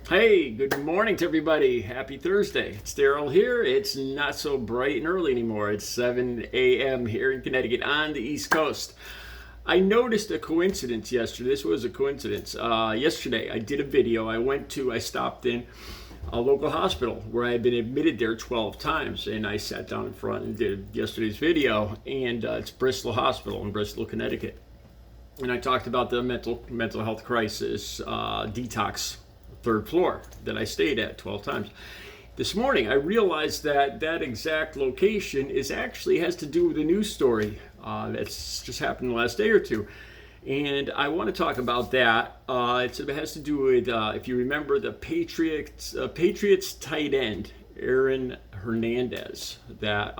Hey, good morning to everybody. Happy Thursday. It's Daryl here. It's not so bright and early anymore. It's 7 a.m. here in Connecticut on the East Coast. I noticed a coincidence yesterday. This was a coincidence. Yesterday, I did a video. I stopped in a local hospital where I had been admitted there 12 times. And I sat down in front and did yesterday's video. And it's Bristol Hospital in Bristol, Connecticut. And I talked about the mental health crisis detox third floor that I stayed at 12 times. This morning, I realized that that exact location has to do with a news story that's just happened the last day or two. And I want to talk about that. It has to do with, if you remember, the Patriots tight end, Aaron Hernandez, that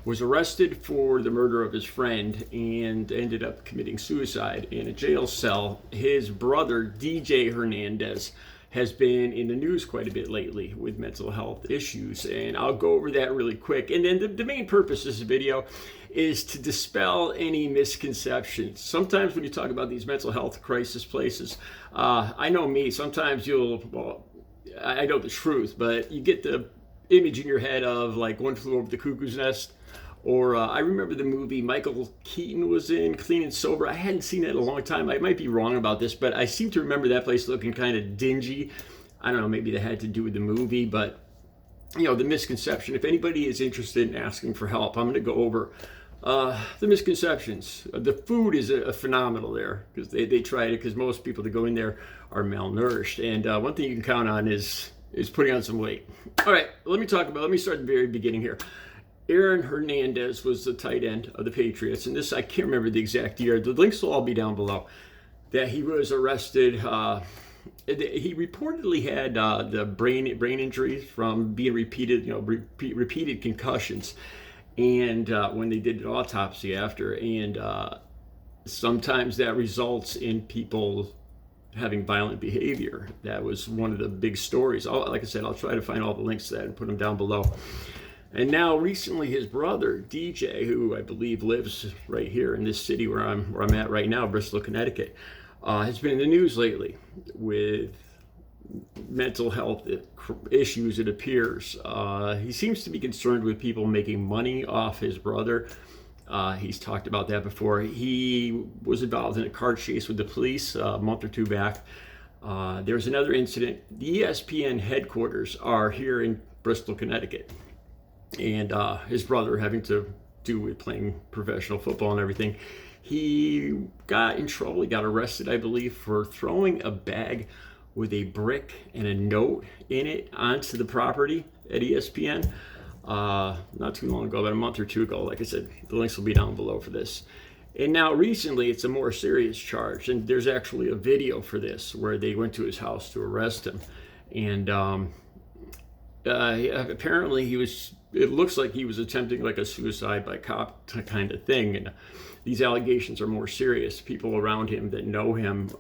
was arrested for the murder of his friend and ended up committing suicide in a jail cell. His brother, DJ Hernandez, has been in the news quite a bit lately with mental health issues, and I'll go over that really quick. And then the main purpose of this video is to dispel any misconceptions. Sometimes when you talk about these mental health crisis places, I know me, sometimes I know the truth, but you get the image in your head of like One Flew Over the Cuckoo's Nest. Or I remember the movie Michael Keaton was in, Clean and Sober. I hadn't seen it in a long time. I might be wrong about this, but I seem to remember that place looking kind of dingy. I don't know, maybe that had to do with the movie, but the misconception. If anybody is interested in asking for help, I'm going to go over the misconceptions. The food is phenomenal there because they try it because most people that go in there are malnourished. And one thing you can count on is putting on some weight. All right, let me start at the very beginning here. Aaron Hernandez was the tight end of the Patriots, and I can't remember the exact year. The links will all be down below. That he was arrested. He reportedly had the brain injury from being repeated concussions, and when they did an autopsy after, and sometimes that results in people having violent behavior. That was one of the big stories. Like I said, I'll try to find all the links to that and put them down below. And now, recently, his brother DJ, who I believe lives right here in this city where I'm at right now, Bristol, Connecticut, has been in the news lately with mental health issues. It appears he seems to be concerned with people making money off his brother. He's talked about that before. He was involved in a car chase with the police a month or two back. There's another incident. The ESPN headquarters are here in Bristol, Connecticut. And his brother having to do with playing professional football and everything. He got in trouble. He got arrested, I believe, for throwing a bag with a brick and a note in it onto the property at ESPN not too long ago, about a month or two ago. Like I said, the links will be down below for this. And now recently, it's a more serious charge. And there's actually a video for this where they went to his house to arrest him. And apparently it looks like he was attempting like a suicide by cop kind of thing. And these allegations are more serious. People around him that know him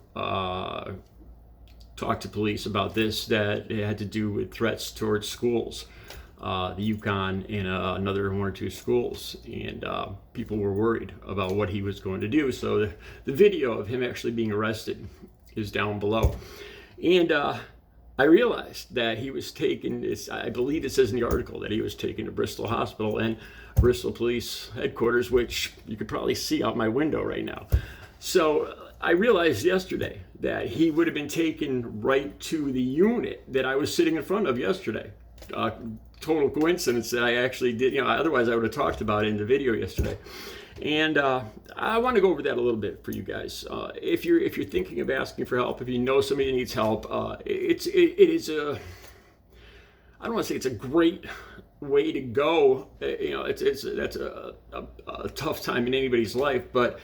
talked to police about this, that it had to do with threats towards schools, the Yukon and another one or two schools. And people were worried about what he was going to do. So the video of him actually being arrested is down below. And I realized that he was taken, I believe it says in the article that he was taken to Bristol Hospital and Bristol Police Headquarters, which you could probably see out my window right now. So I realized yesterday that he would have been taken right to the unit that I was sitting in front of yesterday. Total coincidence that I actually did, otherwise I would have talked about it in the video yesterday. And I want to go over that a little bit for you guys. If you're thinking of asking for help, if you know somebody needs help, it is I don't want to say it's a great way to go. That's a tough time in anybody's life, but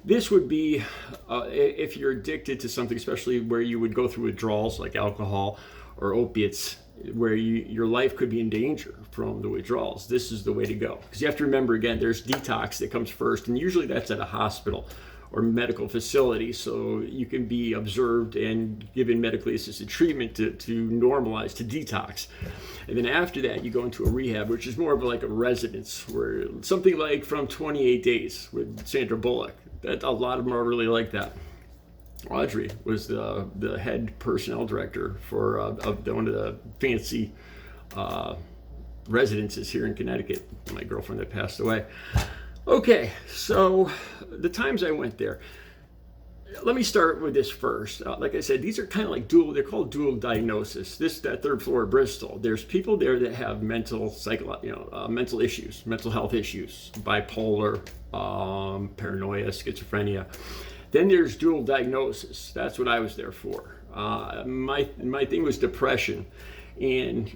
this would be if you're addicted to something, especially where you would go through withdrawals like alcohol or opiates, where your life could be in danger from the withdrawals. This is the way to go. Because you have to remember, again, there's detox that comes first, and usually that's at a hospital or medical facility, so you can be observed and given medically assisted treatment to normalize, to detox. And then after that, you go into a rehab, which is more of like a residence, where something like from 28 Days with Sandra Bullock. That a lot of them are really like that. Audrey was the head personnel director for of one of the fancy residences here in Connecticut. My girlfriend that passed away. Okay, so the times I went there. Let me start with this first. Like I said, these are kind of like dual. They're called dual diagnosis. That third floor of Bristol. There's people there that have mental issues, mental health issues, bipolar, paranoia, schizophrenia. Then there's dual diagnosis. That's what I was there for. My thing was depression, and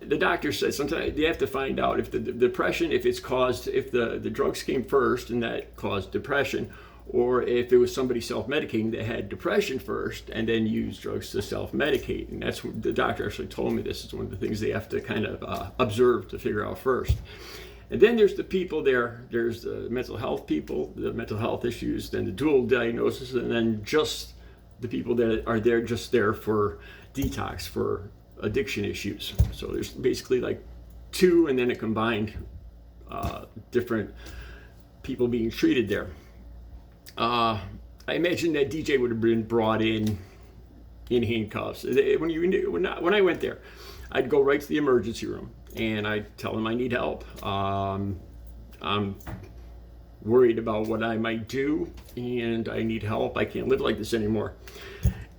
the doctor said sometimes they have to find out if the depression, if the drugs came first and that caused depression, or if it was somebody self-medicating that had depression first and then used drugs to self-medicate. And that's what the doctor actually told me. This is one of the things they have to kind of observe to figure out first. And then there's the people there. There's the mental health people, the mental health issues, then the dual diagnosis, and then just the people that are there just there for detox, for addiction issues. So there's basically like two, and then a combined different people being treated there. I imagine that DJ would have been brought in handcuffs. When I went there, I'd go right to the emergency room and I'd tell them I need help. I'm worried about what I might do and I need help. I can't live like this anymore.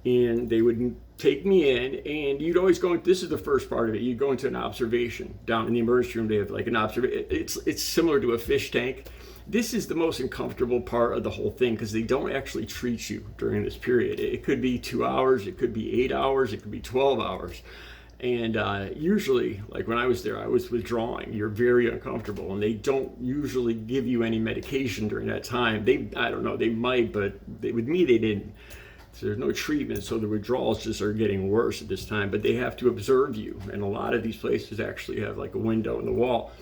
And they would take me in, and you'd always go. This is the first part of it. You go into an observation down in the emergency room. They have like an observation. It's similar to a fish tank. This is the most uncomfortable part of the whole thing because they don't actually treat you during this period. It could be 2 hours, it could be 8 hours, it could be 12 hours. And usually, like when I was there, I was withdrawing. You're very uncomfortable, and they don't usually give you any medication during that time. I don't know, they might, but with me, they didn't. So there's no treatment, so the withdrawals just are getting worse at this time, but they have to observe you. And a lot of these places actually have like a window in the wall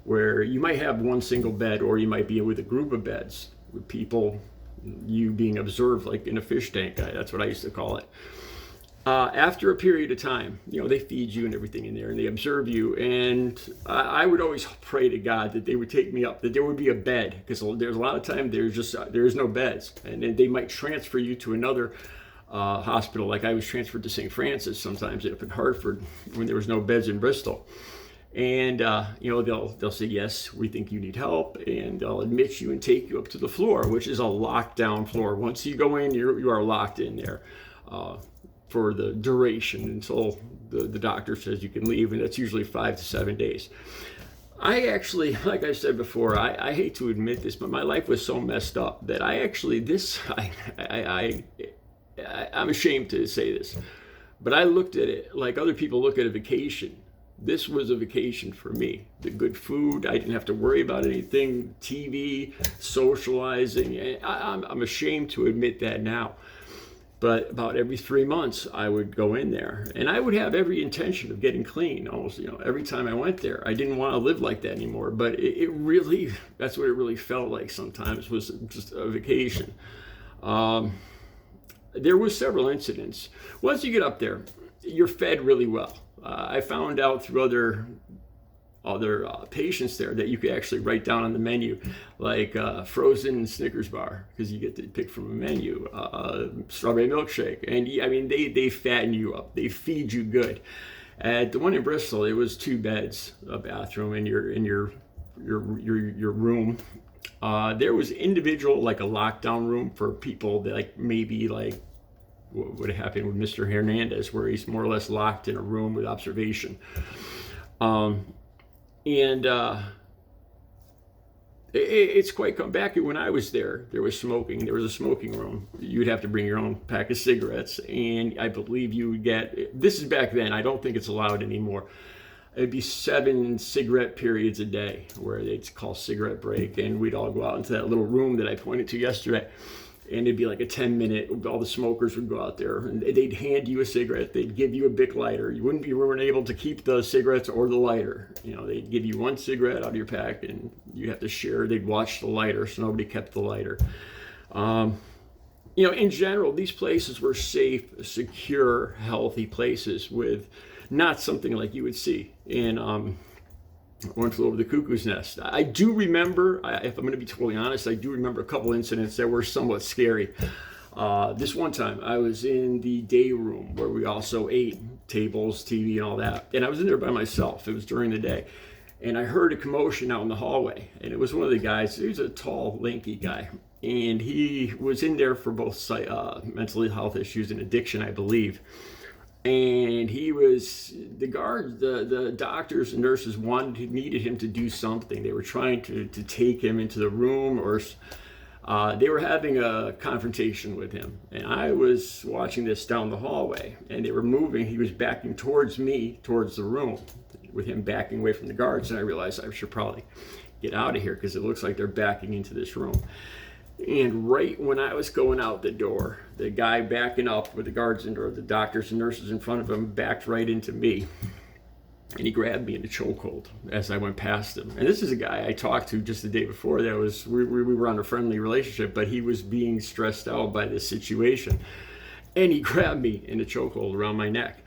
where you might have one single bed, or you might be with a group of beds with people, you being observed like in a fish tank. That's what I used to call it. After a period of time, they feed you and everything in there, and they observe you. And I would always pray to God that they would take me up, that there would be a bed, because there's a lot of time there's no beds, and then they might transfer you to another hospital. Like I was transferred to St. Francis sometimes up in Hartford when there was no beds in Bristol. And they'll say, yes, we think you need help, and they'll admit you and take you up to the floor, which is a lockdown floor. Once you go in, you are locked in there for the duration until the doctor says you can leave, and that's usually 5 to 7 days. I actually, like I said before, I hate to admit this, but my life was so messed up that I'm ashamed to say this, but I looked at it like other people look at a vacation. This was a vacation for me. The good food, I didn't have to worry about anything, TV, socializing. I'm ashamed to admit that now. But about every 3 months, I would go in there, and I would have every intention of getting clean. Almost, every time I went there, I didn't want to live like that anymore. But it really, that's what it really felt like sometimes, was just a vacation. There was several incidents. Once you get up there, you're fed really well. I found out through other patients there that you could actually write down on the menu, like frozen Snickers bar, because you get to pick from a menu, strawberry milkshake, and they fatten you up, they feed you good. At the one in Bristol, it was 2 beds, a bathroom, and your room. There was individual, like a lockdown room for people that maybe what would have happened with Mr. Hernandez, where he's more or less locked in a room with observation. It's quite come back. When I was there was smoking. There was a smoking room. You'd have to bring your own pack of cigarettes, and I believe you would get, this is back then, I don't think it's allowed anymore. It'd be 7 cigarette periods a day, where they'd call cigarette break, and we'd all go out into that little room that I pointed to yesterday. And it'd be like a 10-minute, all the smokers would go out there, and they'd hand you a cigarette. They'd give you a Bic lighter. You wouldn't be able to keep the cigarettes or the lighter. They'd give you 1 cigarette out of your pack, and you have to share. They'd watch the lighter, so nobody kept the lighter. In general, these places were safe, secure, healthy places with not something like you would see in One Flew Over the Cuckoo's Nest. I do remember, if I'm going to be totally honest, I do remember a couple incidents that were somewhat scary. This one time I was in the day room where we also ate, tables, TV, and all that. And I was in there by myself. It was during the day. And I heard a commotion out in the hallway. And it was one of the guys. He was a tall, lanky guy. And he was in there for both mental health issues and addiction, I believe. And he was, the guards, the doctors and nurses needed him to do something. They were trying to take him into the room, or they were having a confrontation with him. And I was watching this down the hallway, and they were moving. He was backing towards me, towards the room, with him backing away from the guards. And I realized I should probably get out of here because it looks like they're backing into this room. And right when I was going out the door, the guy backing up with the guards or the doctors and nurses in front of him backed right into me. And he grabbed me in a chokehold as I went past him. And this is a guy I talked to just the day before. We were on a friendly relationship, but he was being stressed out by this situation. And he grabbed me in a chokehold around my neck.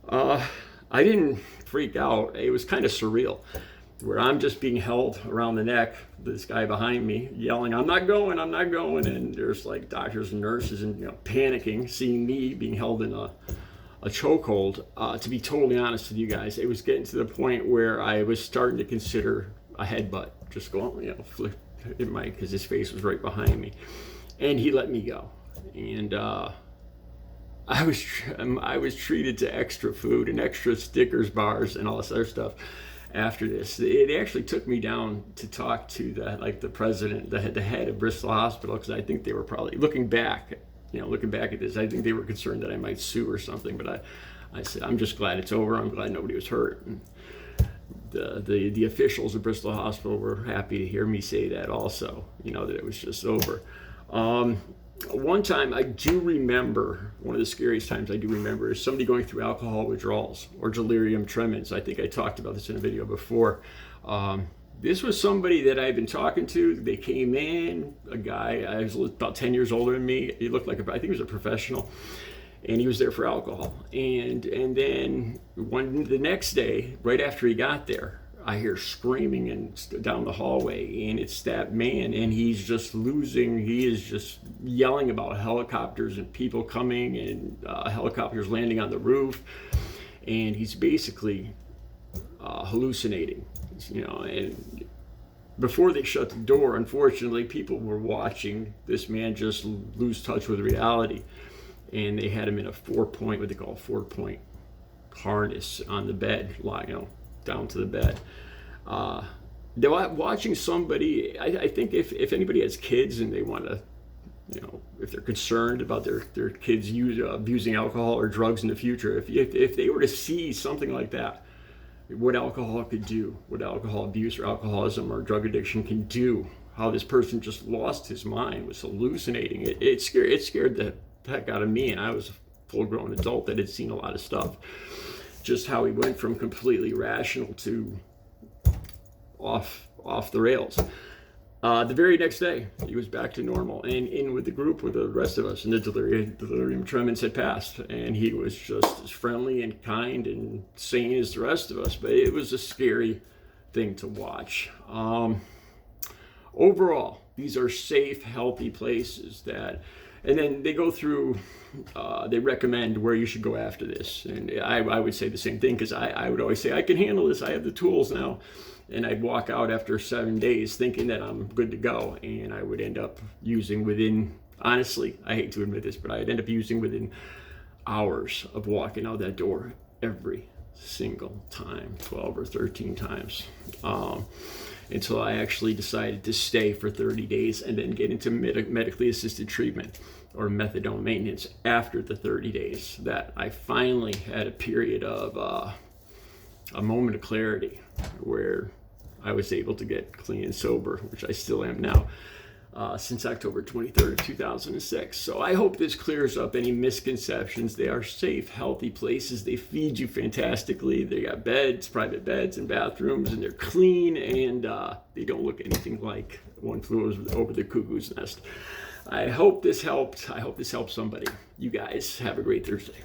I didn't freak out. It was kind of surreal, where I'm just being held around the neck, this guy behind me yelling, I'm not going, and there's like doctors and nurses and panicking, seeing me being held in a chokehold. To be totally honest with you guys, it was getting to the point where I was starting to consider a headbutt, just going, flip it might, because his face was right behind me, and he let me go. And I was treated to extra food and extra Snickers bars and all this other stuff. After this, they actually took me down to talk to the president, the head of Bristol Hospital, because I think they were probably looking back at this. I think they were concerned that I might sue or something. But I said, I'm just glad it's over. I'm glad nobody was hurt. And the officials of Bristol Hospital were happy to hear me say that also. That it was just over. One time I do remember, one of the scariest times I do remember is somebody going through alcohol withdrawals or delirium tremens. I think I talked about this in a video before. This was somebody that I've been talking to. They came in, a guy, I was about 10 years older than me. He looked like I think he was a professional, and he was there for alcohol. And then the next day, right after he got there, I hear screaming and down the hallway, and it's that man, and he's just losing. He is just yelling about helicopters and people coming and helicopters landing on the roof, and he's basically hallucinating, and before they shut the door, unfortunately, people were watching this man just lose touch with reality, and they had him in a 4-point harness on the bed, down to the bed. They're watching somebody. I think if anybody has kids and they want to, if they're concerned about their kids abusing alcohol or drugs in the future, if they were to see something like that, what alcohol could do, what alcohol abuse or alcoholism or drug addiction can do, how this person just lost his mind, was hallucinating. It scared the heck out of me, and I was a full-grown adult that had seen a lot of stuff. Just how he went from completely rational to off the rails. The very next day, he was back to normal and in with the group with the rest of us, and the delirium tremens had passed, and he was just as friendly and kind and sane as the rest of us. But it was a scary thing to watch. Overall, these are safe, healthy places and then they go through, they recommend where you should go after this. And I would say the same thing, because I would always say, I can handle this, I have the tools now. And I'd walk out after 7 days thinking that I'm good to go. And I would end up using honestly, I hate to admit this, but I'd end up using within hours of walking out that door every single time, 12 or 13 times. Until I actually decided to stay for 30 days and then get into medically assisted treatment or methadone maintenance after the 30 days. That I finally had a period of a moment of clarity where I was able to get clean and sober, which I still am now, since October 23rd of 2006. So I hope this clears up any misconceptions. They are safe, healthy places. They feed you fantastically. They got beds, private beds and bathrooms, and they're clean, and they don't look anything like One Flew Over the Cuckoo's Nest. I hope this helped. I hope this helped somebody. You guys have a great Thursday.